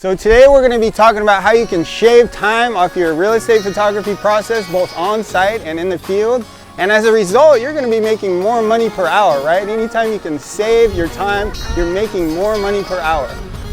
So today we're going to be talking about how you can shave time off your real estate photography process, both on site and in the field. And as a result, you're going to be making more money per hour, right? Anytime you can save your time, you're making more money per hour.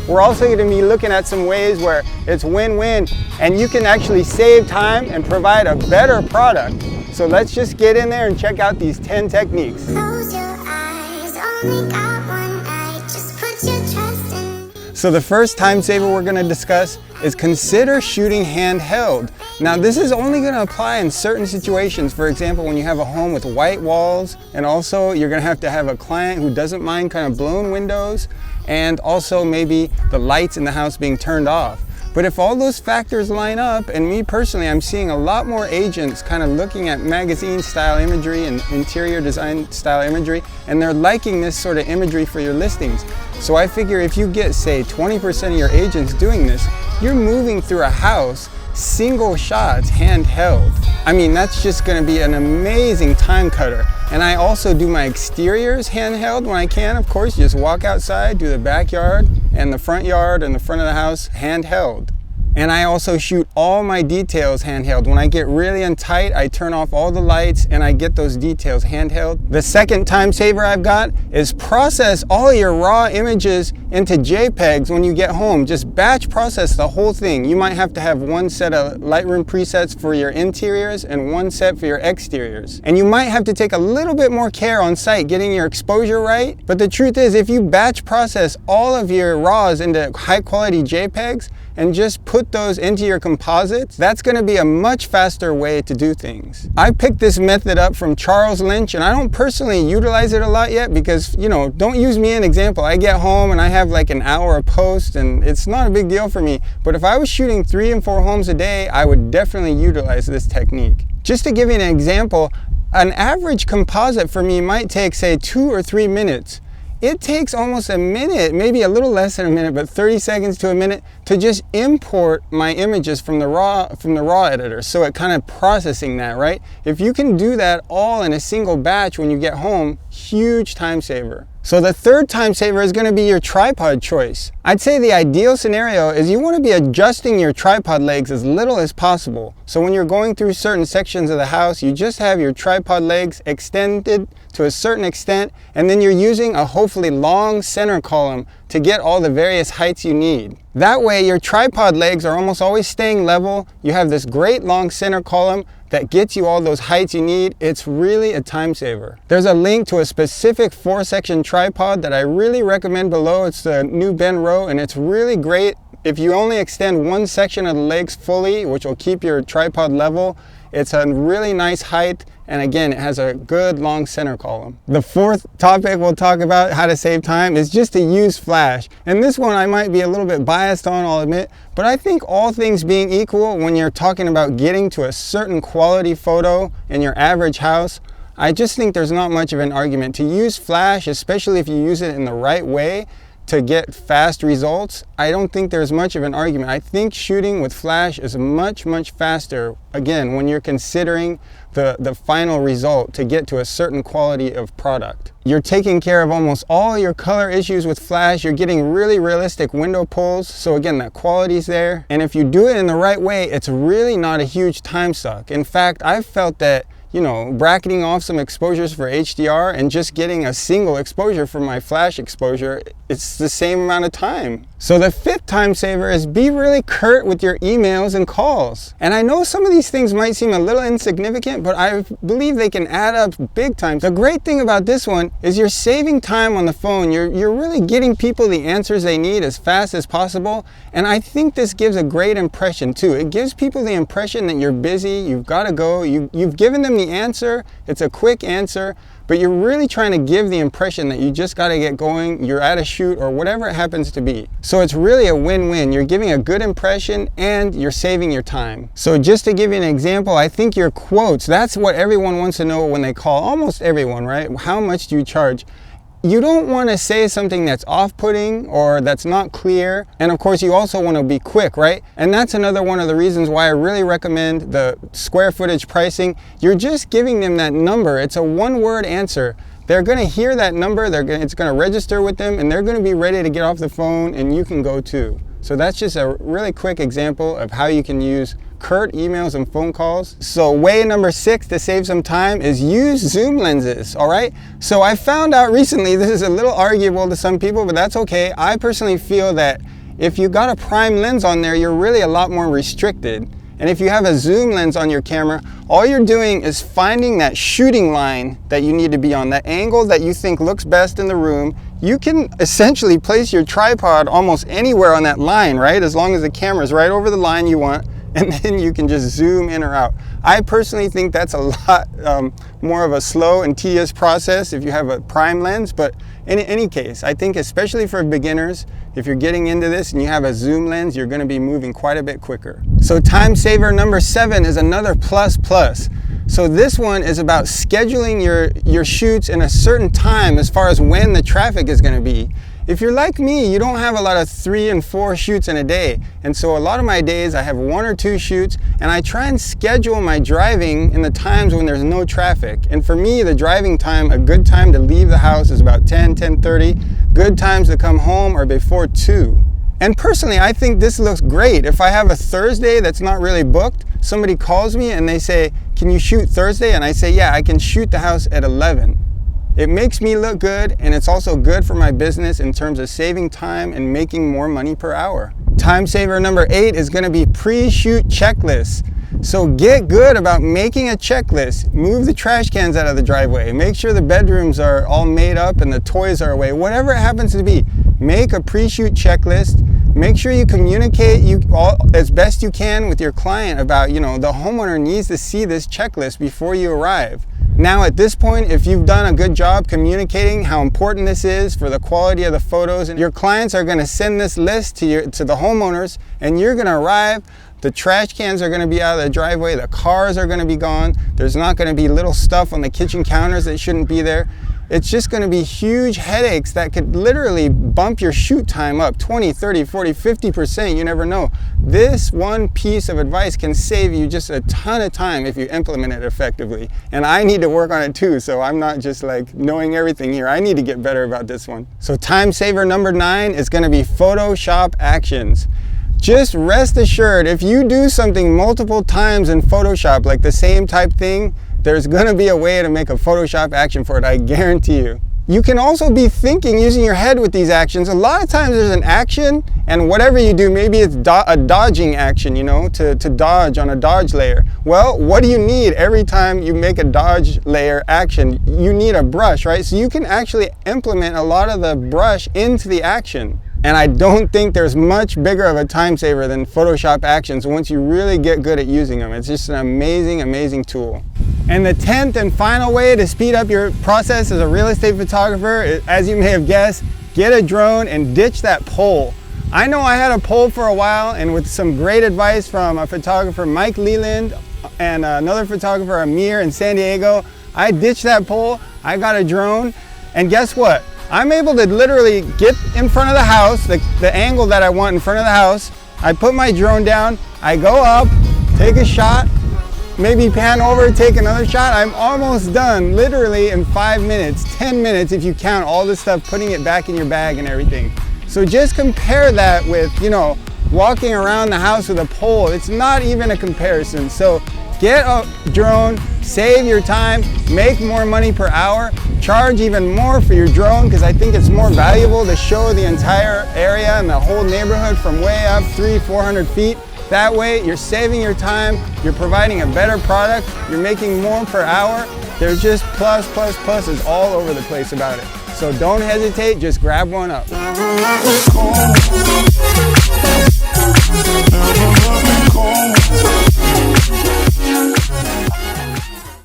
We're also going to be looking at some ways where it's win-win and you can actually save time and provide a better product. So let's just get in there and check out these 10 techniques. Close your eyes, only got one eye, just put your trust in. So the first time saver we're going to discuss is consider shooting handheld. Now this is only going to apply in certain situations. For example, when you have a home with white walls, and also you're going to have a client who doesn't mind kind of blown windows, and also maybe the lights in the house being turned off. But if all those factors line up, and me personally, I'm seeing a lot more agents kind of looking at magazine style imagery and interior design style imagery, and they're liking this sort of imagery for your listings. So I figure if you get, say, 20% of your agents doing this, you're moving through a house, single shots, handheld. I mean, that's just gonna be an amazing time cutter. And I also do my exteriors handheld when I can, of course. Just walk outside, do the backyard and the front yard and the front of the house handheld. And I also shoot all my details handheld. When I get really tight, I turn off all the lights and I get those details handheld. The second time saver I've got is process all your raw images into JPEGs when you get home. Just batch process the whole thing. You might have to have one set of Lightroom presets for your interiors and one set for your exteriors. And you might have to take a little bit more care on site getting your exposure right. But the truth is, if you batch process all of your RAWs into high quality JPEGs, and just put those into your composites, that's gonna be a much faster way to do things. I picked this method up from Charles Lynch, and I don't personally utilize it a lot yet because, you know, don't use me an example. I get home and I have like an hour of post and it's not a big deal for me. But if I was shooting 3 and 4 homes a day, I would definitely utilize this technique. Just to give you an example, an average composite for me might take, say, 2 or 3 minutes. It takes almost a minute, maybe a little less than a minute, but 30 seconds to a minute to just import my images from the raw editor. So it kind of processing that, right? If you can do that all in a single batch when you get home, huge time saver. So the third time saver is going to be your tripod choice. I'd say the ideal scenario is you want to be adjusting your tripod legs as little as possible. So when you're going through certain sections of the house, you just have your tripod legs extended to a certain extent, and then you're using a hopefully long center column to get all the various heights you need. That way your tripod legs are almost always staying level. You have this great long center column that gets you all those heights you need. It's really a time saver. There's a link to a specific 4-section tripod that I really recommend below. It's the new Ben Rowe, and it's really great. If you only extend one section of the legs fully, which will keep your tripod level, it's a really nice height, and again, it has a good long center column. The fourth topic we'll talk about, how to save time, is just to use flash. And this one I might be a little bit biased on, I'll admit, but I think all things being equal, when you're talking about getting to a certain quality photo in your average house, I just think there's not much of an argument to use flash, especially if you use it in the right way to get fast results. I don't think there's much of an argument. I think shooting with flash is much, much faster, again, when you're considering the final result to get to a certain quality of product. You're taking care of almost all your color issues with flash. You're getting really realistic window pulls. So again, that quality's there. And if you do it in the right way, it's really not a huge time suck. In fact, I've felt that, you know, bracketing off some exposures for HDR and just getting a single exposure for my flash exposure, it's the same amount of time. So the fifth time saver is be really curt with your emails and calls. And I know some of these things might seem a little insignificant, but I believe they can add up big time. The great thing about this one is you're saving time on the phone. You're really getting people the answers they need as fast as possible. And I think this gives a great impression too. It gives people the impression that you're busy, you've got to go, you've given them the answer, it's a quick answer, but you're really trying to give the impression that you just got to get going, you're at a shoot or whatever it happens to be. So it's really a win-win. You're giving a good impression and you're saving your time. So just to give you an example, I think your quotes, that's what everyone wants to know when they call, almost everyone, right? How much do you charge? You don't want to say something that's off-putting or that's not clear. And of course, you also want to be quick, right? And that's another one of the reasons why I really recommend the square footage pricing. You're just giving them that number. It's a one-word answer. They're going to hear that number, it's going to register with them, and they're going to be ready to get off the phone, and you can go too. So that's just a really quick example of how you can use CURT emails and phone calls. So way number 6 to save some time is use zoom lenses, all right? So I found out recently, this is a little arguable to some people, but that's okay. I personally feel that if you got a prime lens on there, you're really a lot more restricted. And if you have a zoom lens on your camera, all you're doing is finding that shooting line that you need to be on, that angle that you think looks best in the room. You can essentially place your tripod almost anywhere on that line, right? As long as the camera's right over the line you want, and then you can just zoom in or out. I personally think that's a lot more of a slow and tedious process if you have a prime lens, but in any case, I think especially for beginners, if you're getting into this and you have a zoom lens, you're gonna be moving quite a bit quicker. So time saver number 7 is another plus. So this one is about scheduling your shoots in a certain time as far as when the traffic is gonna be. If you're like me, you don't have a lot of 3 and 4 shoots in a day. And so a lot of my days I have 1 or 2 shoots, and I try and schedule my driving in the times when there's no traffic. And for me, the driving time, a good time to leave the house is about 10:30. Good times to come home are before 2. And personally, I think this looks great. If I have a Thursday that's not really booked, somebody calls me and they say, "Can you shoot Thursday?" And I say, "Yeah, I can shoot the house at 11. It makes me look good, and it's also good for my business in terms of saving time and making more money per hour. Time saver number 8 is gonna be pre-shoot checklists. So get good about making a checklist. Move the trash cans out of the driveway. Make sure the bedrooms are all made up and the toys are away. Whatever it happens to be, make a pre-shoot checklist. Make sure you communicate as best you can with your client about, the homeowner needs to see this checklist before you arrive. Now at this point, if you've done a good job communicating how important this is for the quality of the photos, and your clients are going to send this list to the homeowners, and you're going to arrive, the trash cans are going to be out of the driveway, the cars are going to be gone, there's not going to be little stuff on the kitchen counters that shouldn't be there. It's just going to be huge headaches that could literally bump your shoot time up 20, 30, 40, 50%, you never know. This one piece of advice can save you just a ton of time if you implement it effectively. And I need to work on it too, so I'm not just like knowing everything here. I need to get better about this one. So time saver number 9 is going to be Photoshop actions. Just rest assured, if you do something multiple times in Photoshop, like the same type thing, there's gonna be a way to make a Photoshop action for it, I guarantee you. You can also be thinking, using your head with these actions. A lot of times there's an action, and whatever you do, maybe it's a dodging action, to dodge on a dodge layer. Well, what do you need every time you make a dodge layer action? You need a brush, right? So you can actually implement a lot of the brush into the action. And I don't think there's much bigger of a time saver than Photoshop actions once you really get good at using them. It's just an amazing, amazing tool. And the 10th and final way to speed up your process as a real estate photographer, as you may have guessed, get a drone and ditch that pole. I know I had a pole for a while, and with some great advice from a photographer, Mike Leland, and another photographer, Amir in San Diego, I ditched that pole, I got a drone, and guess what? I'm able to literally get in front of the house, the angle that I want in front of the house. I put my drone down, I go up, take a shot, maybe pan over, take another shot. I'm almost done, literally in 5 minutes, 10 minutes if you count all this stuff, putting it back in your bag and everything. So just compare that with, walking around the house with a pole. It's not even a comparison. So get a drone, save your time, make more money per hour, charge even more for your drone, because I think it's more valuable to show the entire area and the whole neighborhood from way up 300-400 feet. That way you're saving your time, you're providing a better product, you're making more per hour. There's just pluses all over the place about it. So don't hesitate, just grab one up.